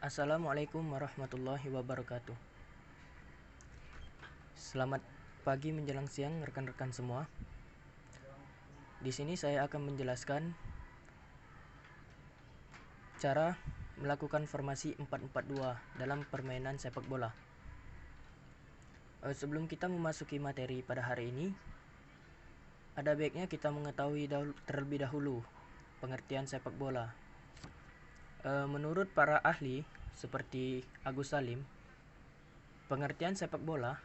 Assalamualaikum warahmatullahi wabarakatuh. Selamat pagi menjelang siang rekan-rekan semua. Di sini saya akan menjelaskan cara melakukan formasi 4-4-2 dalam permainan sepak bola. Sebelum kita memasuki materi pada hari ini, ada baiknya kita mengetahui terlebih dahulu pengertian sepak bola. Menurut para ahli seperti Agus Salim, pengertian sepak bola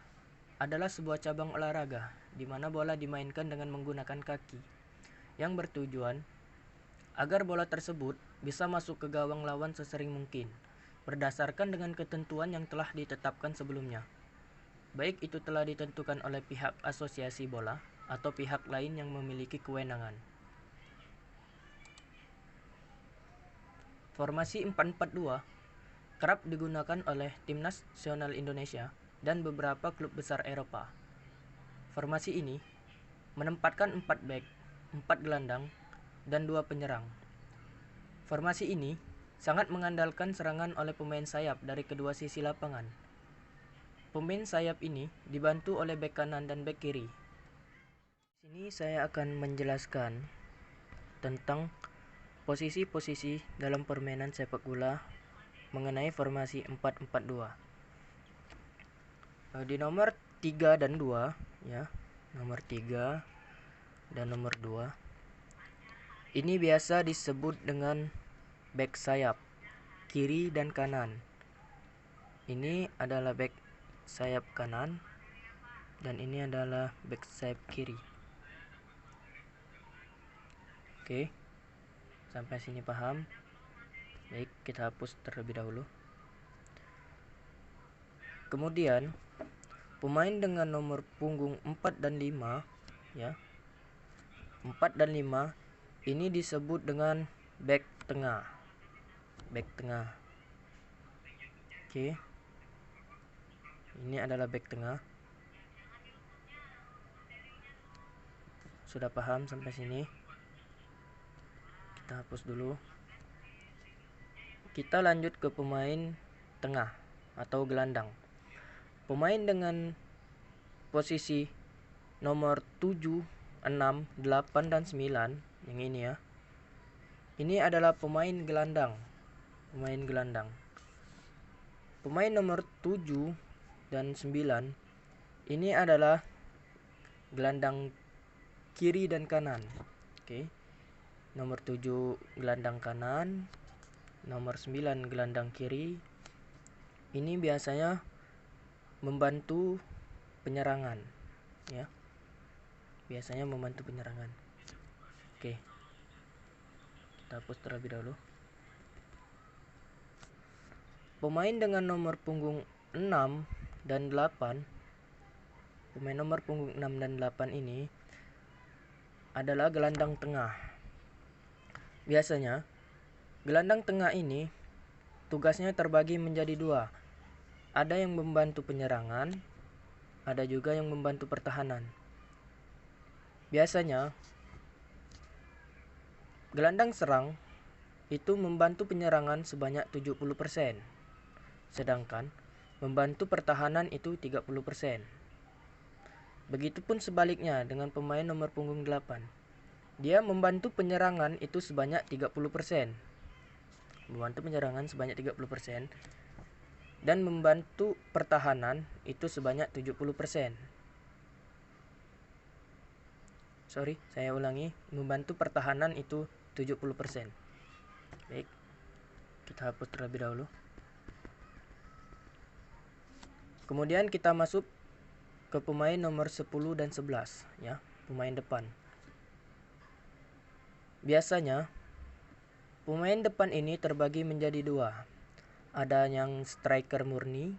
adalah sebuah cabang olahraga di mana bola dimainkan dengan menggunakan kaki, yang bertujuan agar bola tersebut bisa masuk ke gawang lawan sesering mungkin, berdasarkan dengan ketentuan yang telah ditetapkan sebelumnya. Baik itu telah ditentukan oleh pihak asosiasi bola atau pihak lain yang memiliki kewenangan. Formasi 4-4-2 kerap digunakan oleh Timnas Nasional Indonesia dan beberapa klub besar Eropa. Formasi ini menempatkan 4 bek, 4 gelandang, dan 2 penyerang. Formasi ini sangat mengandalkan serangan oleh pemain sayap dari kedua sisi lapangan. Pemain sayap ini dibantu oleh bek kanan dan bek kiri. Di sini saya akan menjelaskan tentang posisi-posisi dalam permainan sepak bola mengenai formasi 4-4-2. Di nomor 3 dan 2 ya, nomor 3 dan nomor 2 ini biasa disebut dengan bek sayap kiri dan kanan. Ini adalah bek sayap kanan dan ini adalah bek sayap kiri. Oke, sampai sini paham? Baik, kita hapus terlebih dahulu. Kemudian pemain dengan nomor punggung 4 dan 5 ya. 4 dan 5 ini disebut dengan bek tengah. Bek tengah. Oke. Ini adalah bek tengah. Sudah paham sampai sini? Kita hapus dulu. Kita lanjut ke pemain tengah atau gelandang. Pemain dengan posisi nomor 7, 6, 8, dan 9 yang ini ya. Ini adalah pemain gelandang. Pemain gelandang. Pemain nomor 7 dan 9 ini adalah gelandang kiri dan kanan. Oke. Nomor 7 gelandang kanan, nomor 9 gelandang kiri. Ini biasanya membantu penyerangan ya. Biasanya membantu penyerangan. Oke. Kita hapus terlebih dahulu. Pemain dengan nomor punggung 6 dan 8. Pemain nomor punggung 6 dan 8 ini adalah gelandang tengah. Biasanya gelandang tengah ini tugasnya terbagi menjadi 2. Ada yang membantu penyerangan, ada juga yang membantu pertahanan. Biasanya gelandang serang itu membantu penyerangan sebanyak 70%, sedangkan membantu pertahanan itu 30%. Begitupun sebaliknya dengan pemain nomor punggung 8. Dia membantu penyerangan itu sebanyak 30%. Membantu penyerangan sebanyak 30% dan membantu pertahanan itu sebanyak 70%. Sorry, saya ulangi, membantu pertahanan itu 70%. Baik, kita hapus terlebih dahulu. Kemudian kita masuk ke pemain nomor 10 dan 11 ya, pemain depan. Biasanya pemain depan ini terbagi menjadi 2. Ada yang striker murni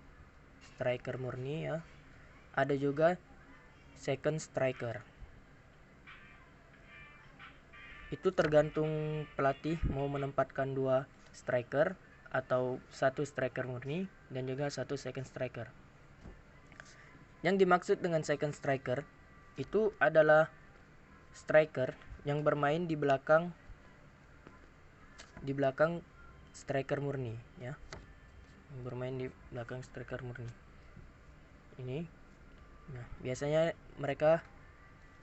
ya. Ada juga second striker. Itu tergantung pelatih mau menempatkan 2 striker atau 1 striker murni dan juga 1 second striker. Yang dimaksud dengan second striker itu adalah striker yang bermain di belakang striker murni ya. bermain di belakang striker murni. Ini. Nah, biasanya mereka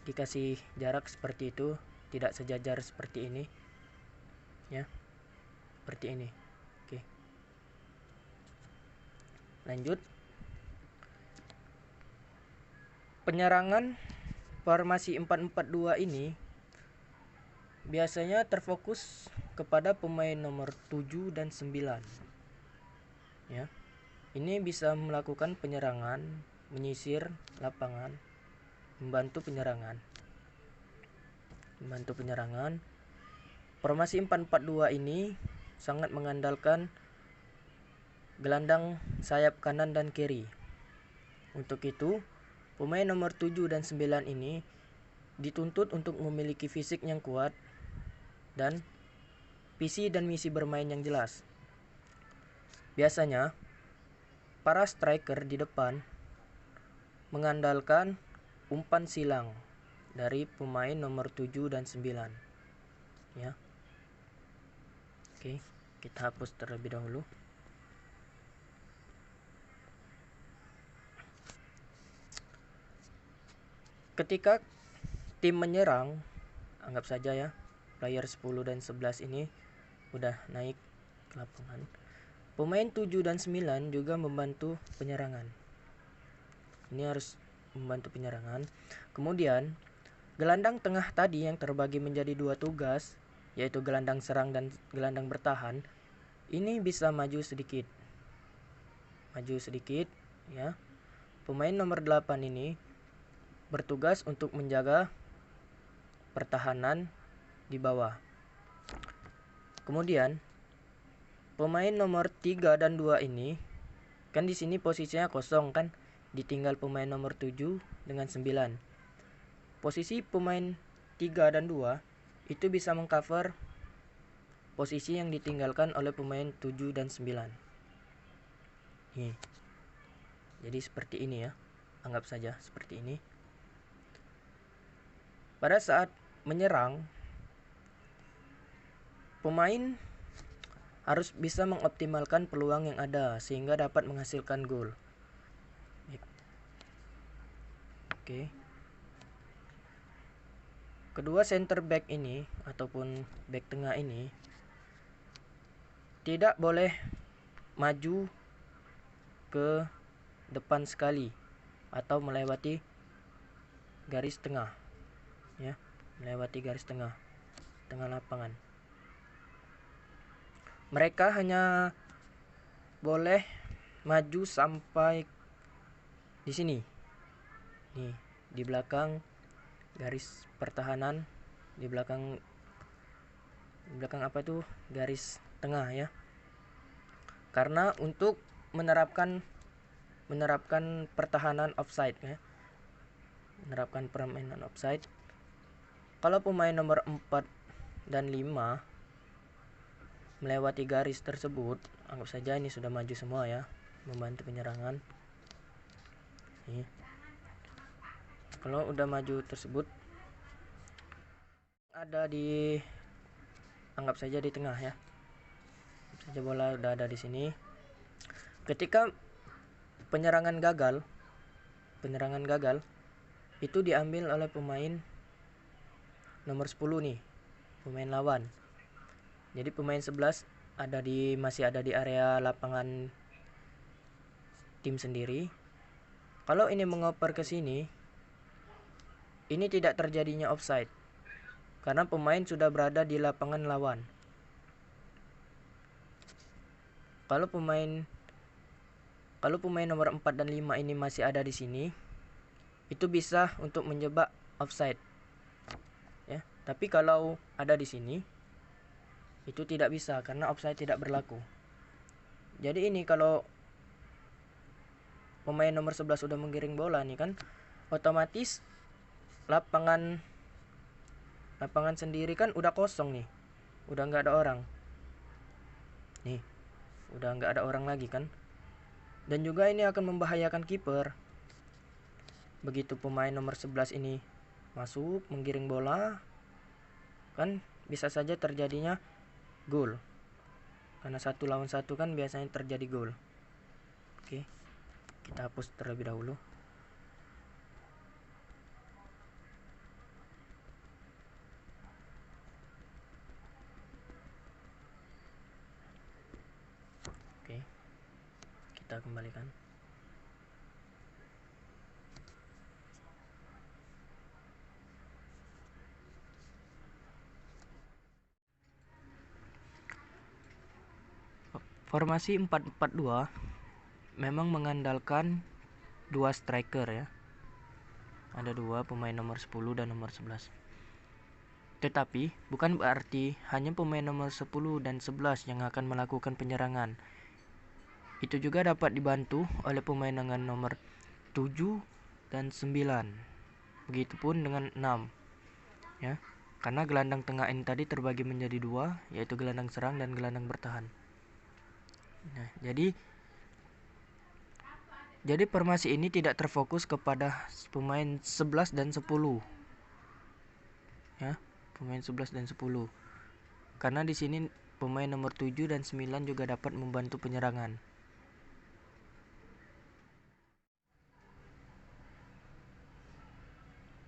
dikasih jarak seperti itu, tidak sejajar seperti ini. Ya. Seperti ini. Oke. Lanjut. Penyerangan formasi 4-4-2 ini biasanya terfokus kepada pemain nomor 7 dan 9. Ya. Ini bisa melakukan penyerangan, menyisir lapangan, membantu penyerangan. Formasi 4-4-2 ini sangat mengandalkan gelandang sayap kanan dan kiri. Untuk itu, pemain nomor 7 dan 9 ini dituntut untuk memiliki fisik yang kuat dan visi dan misi bermain yang jelas. Biasanya, para striker di depan mengandalkan umpan silang dari pemain nomor 7 dan 9. Ya. Oke, kita hapus terlebih dahulu. Ketika tim menyerang, anggap saja ya, player 10 dan 11 ini udah naik ke lapangan. Pemain 7 dan 9 juga membantu penyerangan. Ini harus membantu penyerangan. Kemudian, gelandang tengah tadi yang terbagi menjadi 2 tugas, yaitu gelandang serang dan gelandang bertahan, ini bisa maju sedikit, ya. Pemain nomor 8 ini bertugas untuk menjaga pertahanan di bawah. Kemudian pemain nomor 3 dan 2 ini kan di sini posisinya kosong kan, ditinggal pemain nomor 7 dengan 9. Posisi pemain 3 dan 2 itu bisa mengcover posisi yang ditinggalkan oleh pemain 7 dan 9. Nih. Jadi seperti ini ya. Anggap saja seperti ini. Pada saat menyerang, pemain harus bisa mengoptimalkan peluang yang ada sehingga dapat menghasilkan gol. Oke. Kedua center back ini ataupun back tengah ini tidak boleh maju ke depan sekali atau melewati garis tengah. Ya, melewati garis tengah lapangan. Mereka hanya boleh maju sampai di sini. Nih, di belakang garis pertahanan, di belakang apa itu? Garis tengah ya. Karena untuk menerapkan pertahanan offside ya. Menerapkan permainan offside. Kalau pemain nomor 4 dan 5 melewati garis tersebut, anggap saja ini sudah maju semua ya, membantu penyerangan. Nih. Kalau udah maju tersebut ada di, anggap saja di tengah ya. Anggap saja bola udah ada di sini. Ketika penyerangan gagal itu diambil oleh pemain nomor 10 nih, pemain lawan. Jadi pemain 11 masih ada di area lapangan tim sendiri. Kalau ini mengoper ke sini, ini tidak terjadinya offside karena pemain sudah berada di lapangan lawan. Kalau pemain nomor 4 dan 5 ini masih ada di sini, itu bisa untuk menjebak offside. Ya, tapi kalau ada di sini itu tidak bisa karena offside tidak berlaku. Jadi ini kalau pemain nomor 11 sudah menggiring bola nih kan, otomatis lapangan sendiri kan udah kosong nih. Udah nggak ada orang. Nih, udah nggak ada orang lagi kan. Dan juga ini akan membahayakan kiper. Begitu pemain nomor 11 ini masuk menggiring bola, kan bisa saja terjadinya gol. Karena 1 lawan 1 kan biasanya terjadi gol. Oke, kita hapus terlebih dahulu. Oke, kita kembalikan. Formasi 4-4-2 memang mengandalkan dua striker ya. Ada dua pemain nomor 10 dan nomor 11. Tetapi bukan berarti hanya pemain nomor 10 dan 11 yang akan melakukan penyerangan. Itu juga dapat dibantu oleh pemain dengan nomor 7 dan 9. Begitupun dengan 6. Ya. Karena gelandang tengah ini tadi terbagi menjadi dua, yaitu gelandang serang dan gelandang bertahan. Nah, jadi formasi ini tidak terfokus kepada pemain 11 dan 10. Ya, pemain 11 dan 10. Karena di sini pemain nomor 7 dan 9 juga dapat membantu penyerangan.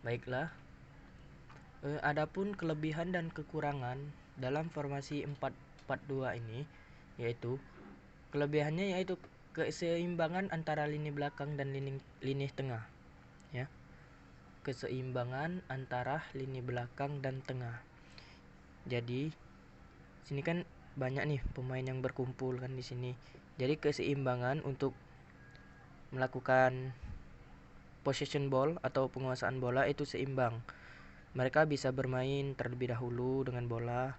Baiklah. Adapun kelebihan dan kekurangan dalam formasi 4-4-2 ini, yaitu kelebihannya yaitu keseimbangan antara lini belakang dan lini tengah. Ya. Keseimbangan antara lini belakang dan tengah. Jadi sini kan banyak nih pemain yang berkumpul kan di sini. Jadi keseimbangan untuk melakukan possession ball atau penguasaan bola itu seimbang. Mereka bisa bermain terlebih dahulu dengan bola,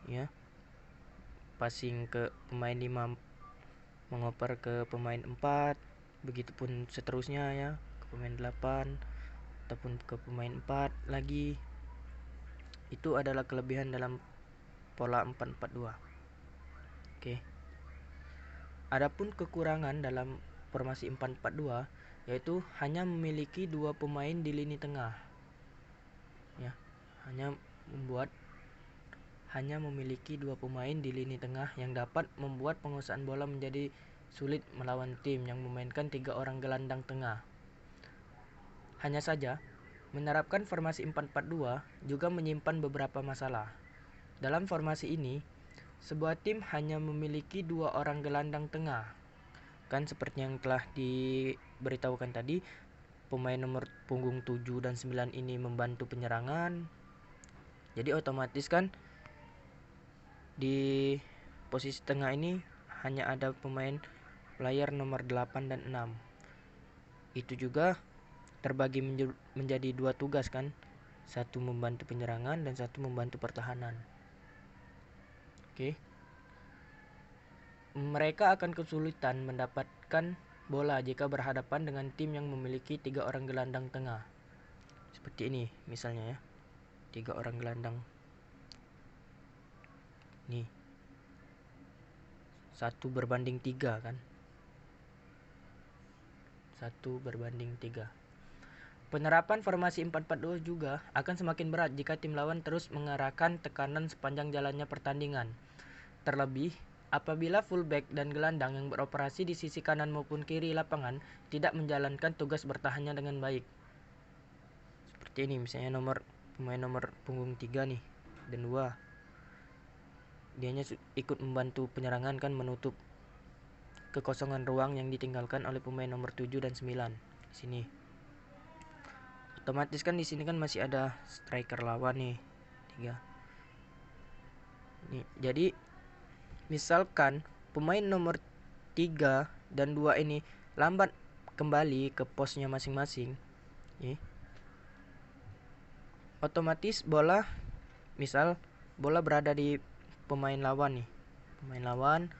ya, passing ke pemain 5, mengoper ke pemain 4, begitupun seterusnya ya, ke pemain 8 ataupun ke pemain 4 lagi. Itu adalah kelebihan dalam pola 4-4-2. Oke. Adapun kekurangan dalam formasi 4-4-2 yaitu hanya memiliki dua pemain di lini tengah. Ya, hanya memiliki dua pemain di lini tengah yang dapat membuat penguasaan bola menjadi sulit melawan tim yang memainkan 3 orang gelandang tengah. Hanya saja, menerapkan formasi 4-4-2 juga menyimpan beberapa masalah. Dalam formasi ini, sebuah tim hanya memiliki 2 orang gelandang tengah. Kan seperti yang telah diberitahukan tadi, pemain nomor punggung 7 dan 9 ini membantu penyerangan. Jadi otomatis kan di posisi tengah ini hanya ada pemain player nomor 8 dan 6. Itu juga terbagi menjadi dua tugas kan. Satu membantu penyerangan dan satu membantu pertahanan. Oke. Mereka akan kesulitan mendapatkan bola jika berhadapan dengan tim yang memiliki 3 orang gelandang tengah. Seperti ini misalnya ya. 3 orang gelandang. Nih. 1:3 kan. 1:3. Penerapan formasi 4-4-2 juga akan semakin berat jika tim lawan terus mengarahkan tekanan sepanjang jalannya pertandingan. Terlebih apabila fullback dan gelandang yang beroperasi di sisi kanan maupun kiri lapangan tidak menjalankan tugas bertahannya dengan baik. Seperti ini misalnya pemain nomor punggung 3 nih dan 2. Dianya ikut membantu penyerangan kan, menutup kekosongan ruang yang ditinggalkan oleh pemain nomor 7 dan 9 di sini. Otomatis kan di sini kan masih ada striker lawan nih 3. Nih, jadi misalkan pemain nomor 3 dan 2 ini lambat kembali ke posnya masing-masing, otomatis bola berada di pemain lawan nih. Pemain lawan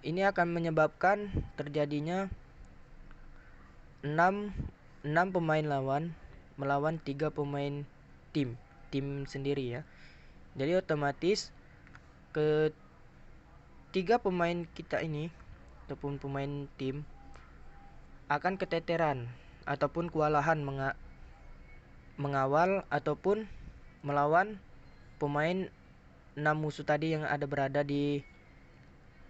ini akan menyebabkan terjadinya 6 pemain lawan melawan 3 pemain tim sendiri ya. Jadi otomatis ketiga pemain kita ini ataupun pemain tim akan keteteran ataupun kewalahan mengawal ataupun melawan pemain 6 musuh tadi yang ada berada di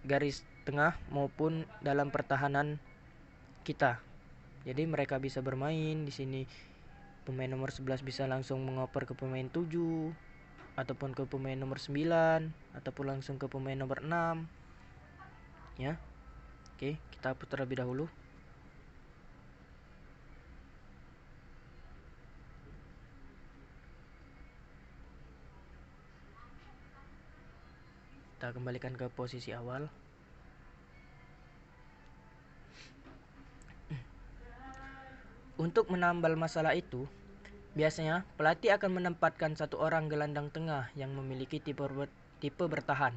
garis tengah maupun dalam pertahanan kita. Jadi mereka bisa bermain di sini. Pemain nomor 11 bisa langsung mengoper ke pemain 7 ataupun ke pemain nomor 9 ataupun langsung ke pemain nomor 6 ya. Oke, kita hapus terlebih dahulu. Kita kembalikan ke posisi awal. Untuk menambal masalah itu, biasanya pelatih akan menempatkan satu orang gelandang tengah yang memiliki tipe bertahan.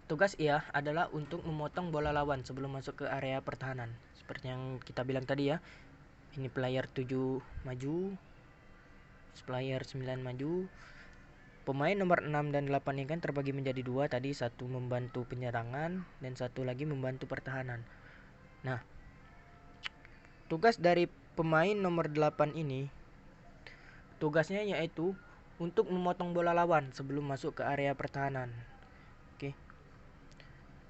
Tugas ia adalah untuk memotong bola lawan sebelum masuk ke area pertahanan. Seperti yang kita bilang tadi ya. Ini player 7 maju, player 9 maju. Pemain nomor 6 dan 8 ini kan terbagi menjadi dua tadi, satu membantu penyerangan dan satu lagi membantu pertahanan. Nah, tugas dari pemain nomor 8 ini, tugasnya yaitu untuk memotong bola lawan sebelum masuk ke area pertahanan. Oke.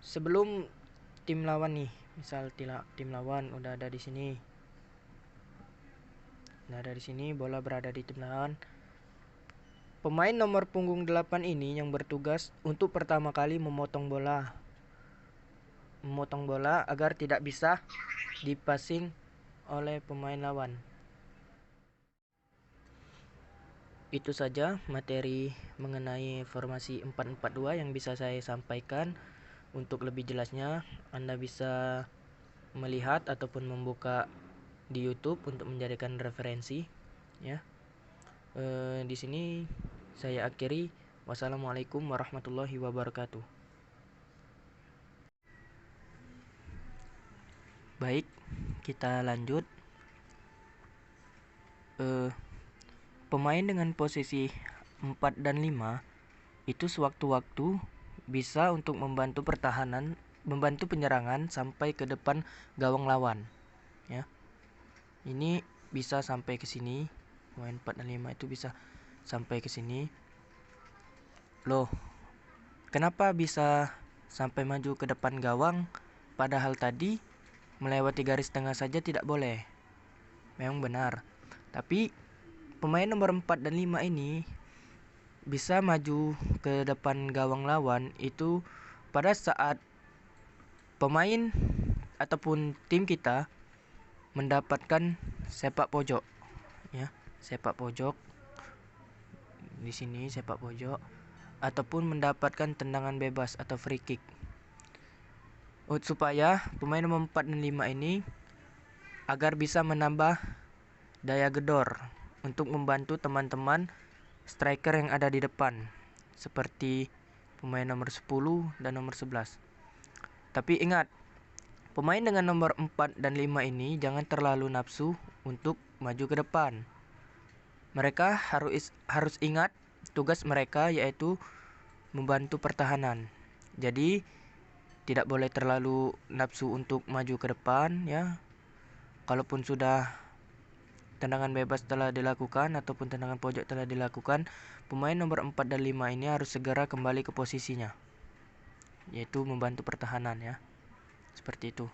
Sebelum tim lawan nih, misal tim lawan udah ada di sini. Nah, dari sini bola berada di tim lawan. Pemain nomor punggung 8 ini yang bertugas untuk pertama kali memotong bola agar tidak bisa dipassing oleh pemain lawan. Itu saja materi mengenai formasi 4-4-2 yang bisa saya sampaikan. Untuk lebih jelasnya Anda bisa melihat ataupun membuka di YouTube untuk menjadikan referensi ya. Di sini saya akhiri. Wassalamualaikum warahmatullahi wabarakatuh. Baik, kita lanjut. Pemain dengan posisi 4 dan 5 itu sewaktu-waktu bisa untuk membantu pertahanan, membantu penyerangan sampai ke depan gawang lawan ya. Ini bisa sampai ke sini. Pemain 4 dan 5 itu bisa sampai ke sini. Loh, kenapa bisa sampai maju ke depan gawang padahal tadi melewati garis tengah saja tidak boleh? Memang benar. Tapi pemain nomor 4 dan 5 ini bisa maju ke depan gawang lawan itu pada saat pemain ataupun tim kita mendapatkan sepak pojok ya, sepak pojok di sini, sepak pojok ataupun mendapatkan tendangan bebas atau free kick. Supaya pemain nomor 4 dan 5 ini agar bisa menambah daya gedor untuk membantu teman-teman striker yang ada di depan seperti pemain nomor 10 dan nomor 11. Tapi ingat, pemain dengan nomor 4 dan 5 ini jangan terlalu nafsu untuk maju ke depan. Mereka harus ingat tugas mereka yaitu membantu pertahanan. Jadi tidak boleh terlalu nafsu untuk maju ke depan ya. Kalaupun sudah tendangan bebas telah dilakukan ataupun tendangan pojok telah dilakukan, pemain nomor 4 dan 5 ini harus segera kembali ke posisinya, yaitu membantu pertahanan ya. Seperti itu.